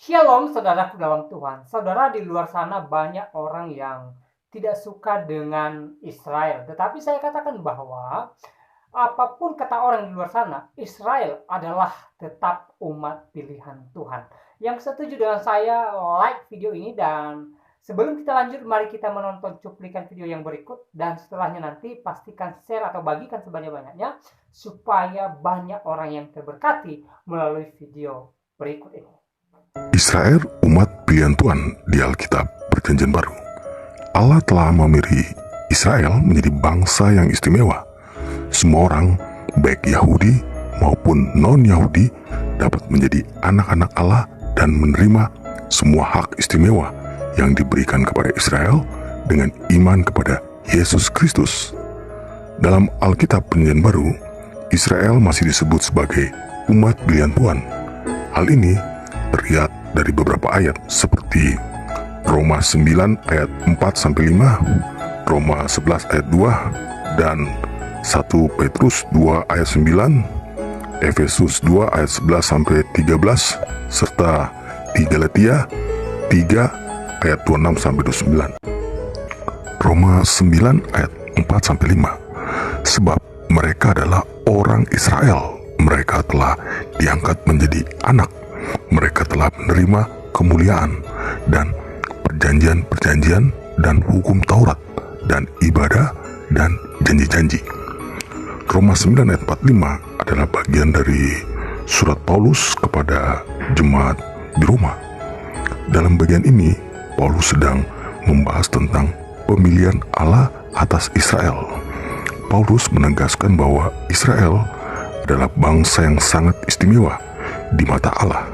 Shalom saudaraku dalam Tuhan. Saudara, di luar sana banyak orang yang tidak suka dengan Israel. Tetapi saya katakan bahwa apapun kata orang di luar sana, Israel adalah tetap umat pilihan Tuhan. Yang setuju dengan saya, like video ini, dan sebelum kita lanjut, mari kita menonton cuplikan video yang berikut. Dan setelahnya nanti pastikan share atau bagikan sebanyak-banyaknya supaya banyak orang yang terberkati melalui video berikut ini. Israel umat pilihan Tuhan di Alkitab Perjanjian Baru. Allah telah memilih Israel menjadi bangsa yang istimewa. Semua orang, baik Yahudi maupun non-Yahudi, dapat menjadi anak-anak Allah dan menerima semua hak istimewa yang diberikan kepada Israel dengan iman kepada Yesus Kristus. Dalam Alkitab Perjanjian Baru, Israel masih disebut sebagai umat pilihan Tuhan. Hal ini terlihat dari beberapa ayat seperti Roma 9 ayat 4-5, Roma 11 ayat 2, dan 1 Petrus 2 ayat 9, Efesus 2 ayat 11-13, serta 3 Galatia 3 ayat 26-29. Roma 9 ayat 4-5. Sebab mereka adalah orang Israel, mereka telah diangkat menjadi anak. Mereka telah menerima kemuliaan dan perjanjian-perjanjian dan hukum Taurat dan ibadah dan janji-janji. Roma 9 ayat 45 adalah bagian dari surat Paulus kepada jemaat di Roma. Dalam bagian ini, Paulus sedang membahas tentang pemilihan Allah atas Israel. Paulus menegaskan bahwa Israel adalah bangsa yang sangat istimewa di mata Allah.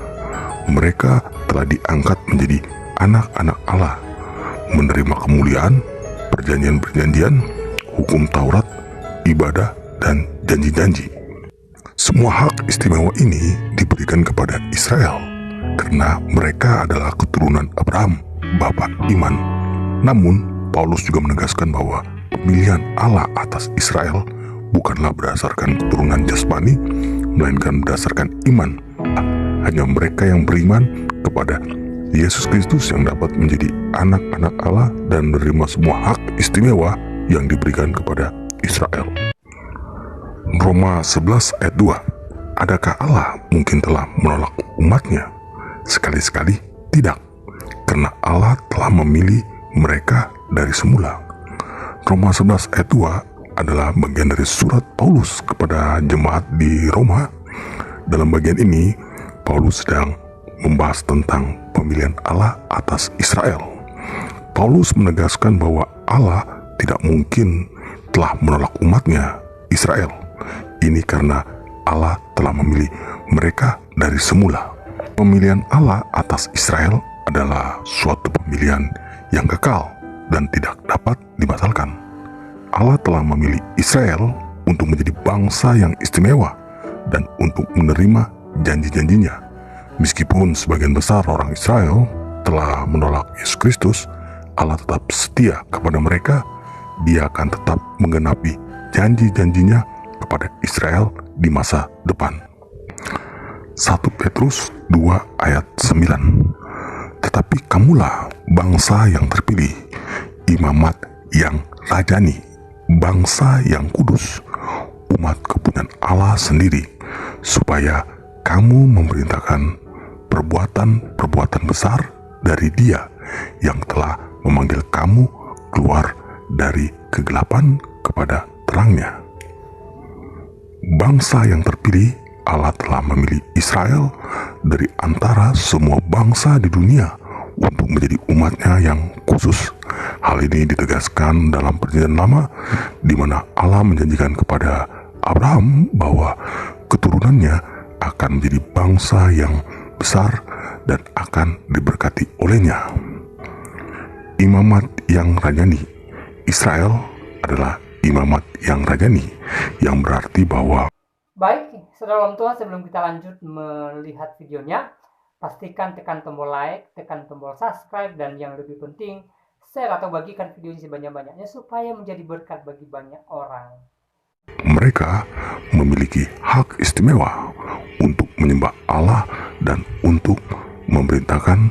Mereka telah diangkat menjadi anak-anak Allah, menerima kemuliaan, perjanjian-perjanjian, hukum Taurat, ibadah, dan janji-janji. Semua hak istimewa ini diberikan kepada Israel karena mereka adalah keturunan Abraham, bapa iman. Namun, Paulus juga menegaskan bahwa pemilihan Allah atas Israel bukanlah berdasarkan keturunan jasmani, melainkan berdasarkan iman. Hanya mereka yang beriman kepada Yesus Kristus yang dapat menjadi anak-anak Allah dan menerima semua hak istimewa yang diberikan kepada Israel. Roma 11 ayat 2. Adakah Allah mungkin telah menolak umatnya? Sekali-sekali tidak, karena Allah telah memilih mereka dari semula. Roma 11 ayat 2 adalah bagian dari surat Paulus kepada jemaat di Roma. Dalam bagian ini, Paulus sedang membahas tentang pemilihan Allah atas Israel. Paulus menegaskan bahwa Allah tidak mungkin telah menolak umatnya, Israel. Ini karena Allah telah memilih mereka dari semula. Pemilihan Allah atas Israel adalah suatu pemilihan yang kekal dan tidak dapat dibatalkan. Allah telah memilih Israel untuk menjadi bangsa yang istimewa dan untuk menerima janji-janjinya. Meskipun sebagian besar orang Israel telah menolak Yesus Kristus, Allah tetap setia kepada mereka. Dia akan tetap menggenapi janji-janjinya kepada Israel di masa depan. 1 Petrus 2 ayat 9. Tetapi kamulah bangsa yang terpilih, imamat yang rajani, bangsa yang kudus, umat kepunyaan Allah sendiri, supaya kamu memerintahkan perbuatan-perbuatan besar dari Dia yang telah memanggil kamu keluar dari kegelapan kepada terangnya. Bangsa yang terpilih, Allah telah memilih Israel dari antara semua bangsa di dunia untuk menjadi umatnya yang khusus. Hal ini ditegaskan dalam Perjanjian Lama, di mana Allah menjanjikan kepada Abraham bahwa keturunannya akan menjadi bangsa yang besar dan akan diberkati olehnya. Imamat yang rajani. Israel adalah imamat yang rajani, yang berarti bahwa baik, saudara dalam Tuhan, sebelum kita lanjut melihat videonya, pastikan tekan tombol like, tekan tombol subscribe, dan yang lebih penting, share atau bagikan video ini sebanyak-banyaknya supaya menjadi berkat bagi banyak orang. mereka memiliki hak istimewa untuk menyembah Allah dan untuk memerintahkan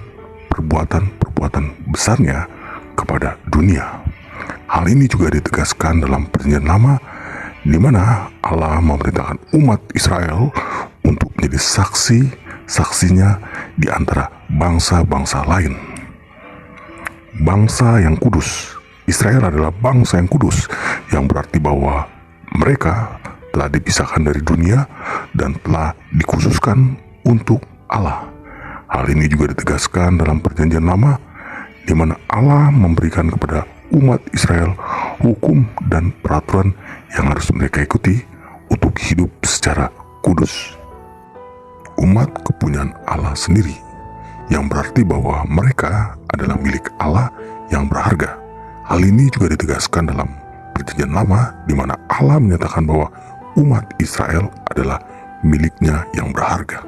perbuatan-perbuatan besarnya kepada dunia. Hal ini juga ditegaskan dalam Perjanjian Lama, di mana Allah memerintahkan umat Israel untuk menjadi saksinya di antara bangsa-bangsa lain. Bangsa yang kudus. Israel adalah bangsa yang kudus, yang berarti bahwa mereka telah dipisahkan dari dunia dan telah dikhususkan untuk Allah. Hal ini juga ditegaskan dalam Perjanjian Lama, di mana Allah memberikan kepada umat Israel hukum dan peraturan yang harus mereka ikuti untuk hidup secara kudus. Umat kepunyaan Allah sendiri, yang berarti bahwa mereka adalah milik Allah yang berharga. Hal ini juga ditegaskan dalam Perjanjian Lama, di mana Allah menyatakan bahwa umat Israel adalah miliknya yang berharga.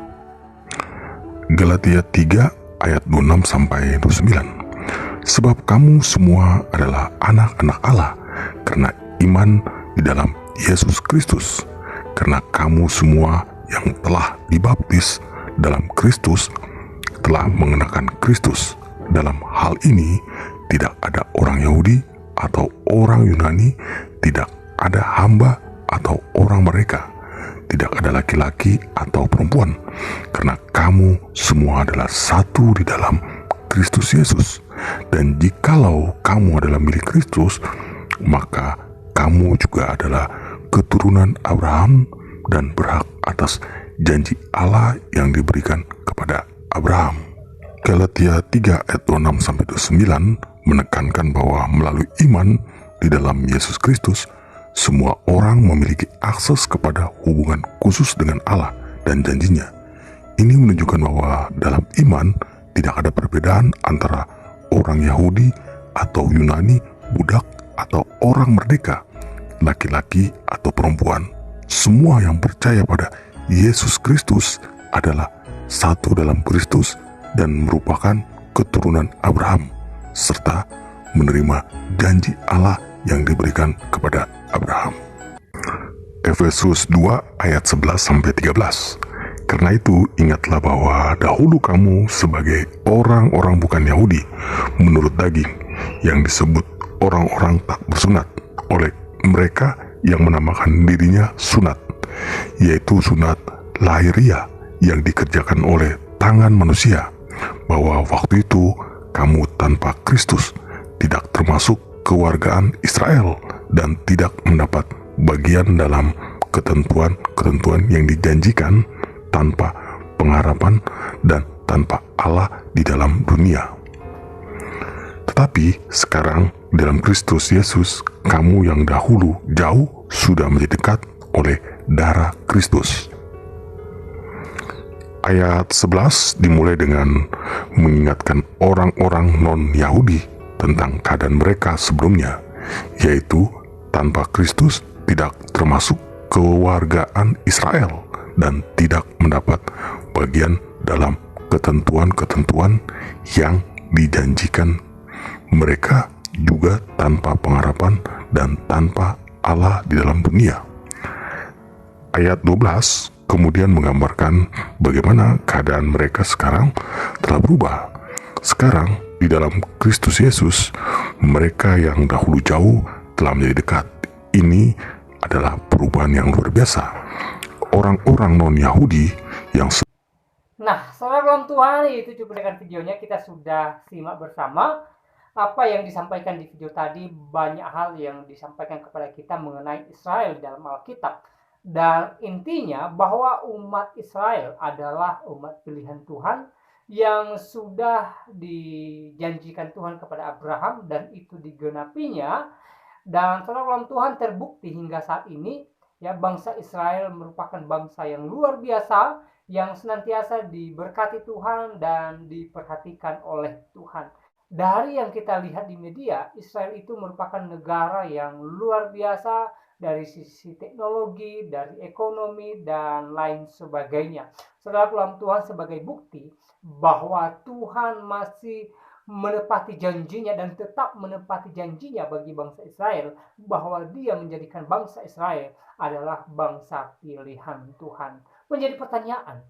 Galatia 3 ayat 26-29. Sebab kamu semua adalah anak-anak Allah karena iman di dalam Yesus Kristus. Karena kamu semua yang telah dibaptis dalam Kristus telah mengenakan Kristus. Dalam hal ini tidak ada orang Yahudi atau orang Yunani, tidak ada hamba atau orang mereka, tidak ada laki-laki atau perempuan, karena kamu semua adalah satu di dalam Kristus Yesus. Dan jikalau kamu adalah milik Kristus, maka kamu juga adalah keturunan Abraham dan berhak atas janji Allah yang diberikan kepada Abraham. Galatia 3 ayat 26-29 menekankan bahwa melalui iman di dalam Yesus Kristus, semua orang memiliki akses kepada hubungan khusus dengan Allah dan janjinya. Ini menunjukkan bahwa dalam iman tidak ada perbedaan antara orang Yahudi atau Yunani, budak atau orang merdeka, laki-laki atau perempuan. Semua yang percaya pada Yesus Kristus adalah satu dalam Kristus dan merupakan keturunan Abraham, serta menerima janji Allah yang diberikan kepada Abraham. Efesus 2 ayat 11-13. Karena itu, ingatlah bahwa dahulu kamu sebagai orang-orang bukan Yahudi, menurut daging, yang disebut orang-orang tak bersunat oleh mereka yang menamakan dirinya sunat, yaitu sunat lahiriah yang dikerjakan oleh tangan manusia, bahwa waktu itu kamu tanpa Kristus, tidak termasuk kewargaan Israel, dan tidak mendapat bagian dalam ketentuan-ketentuan yang dijanjikan, tanpa pengharapan dan tanpa Allah di dalam dunia. Tetapi sekarang dalam Kristus Yesus, kamu yang dahulu jauh sudah menjadi dekat oleh darah Kristus. Ayat 11 dimulai dengan mengingatkan orang-orang non-Yahudi tentang keadaan mereka sebelumnya, yaitu tanpa Kristus tidak termasuk kewargaan Israel dan tidak mendapat bagian dalam ketentuan-ketentuan yang dijanjikan. Mereka juga tanpa pengharapan dan tanpa Allah di dalam dunia. Ayat 12 kemudian menggambarkan bagaimana keadaan mereka sekarang telah berubah. Sekarang di dalam Kristus Yesus, mereka yang dahulu jauh telah menjadi dekat. Ini adalah perubahan yang luar biasa. Orang-orang non-Yahudi yang Nah, saudara Tuhan, itu cuplikan videonya, kita sudah simak bersama apa yang disampaikan di video tadi. Banyak hal yang disampaikan kepada kita mengenai Israel dalam Alkitab. Dan intinya bahwa umat Israel adalah umat pilihan Tuhan yang sudah dijanjikan Tuhan kepada Abraham, dan itu digenapinya. Dan saudara Tuhan, terbukti hingga saat ini, ya, bangsa Israel merupakan bangsa yang luar biasa, yang senantiasa diberkati Tuhan dan diperhatikan oleh Tuhan. Dari yang kita lihat di media, Israel itu merupakan negara yang luar biasa dari sisi teknologi, dari ekonomi, dan lain sebagainya. Saudara Tuhan, sebagai bukti bahwa Tuhan masih menepati janjinya dan tetap menepati janjinya bagi bangsa Israel, bahwa Dia menjadikan bangsa Israel adalah bangsa pilihan Tuhan. Menjadi pertanyaan,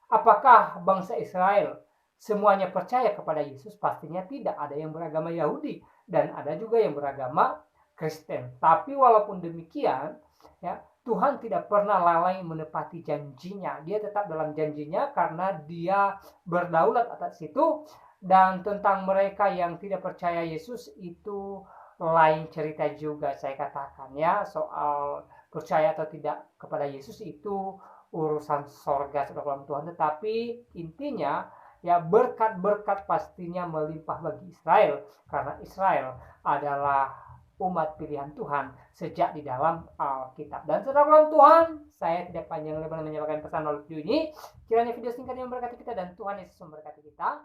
apakah bangsa Israel semuanya percaya kepada Yesus? Pastinya tidak. Ada yang beragama Yahudi dan ada juga yang beragama Kristen. Tapi walaupun demikian, ya, Tuhan tidak pernah lalai menepati janjinya. Dia tetap dalam janjinya karena dia berdaulat atas itu. Dan tentang mereka yang tidak percaya Yesus itu lain cerita juga, saya katakan ya. Soal percaya atau tidak kepada Yesus itu urusan sorga dalam Tuhan. Tetapi intinya ya, berkat-berkat pastinya melimpah bagi Israel karena Israel adalah umat pilihan Tuhan sejak di dalam Alkitab. Dan saudara Tuhan, saya tidak panjang lebar menyampaikan pesan melalui video ini. Kiranya video singkat yang memberkati kita dan Tuhan Yesus memberkati kita.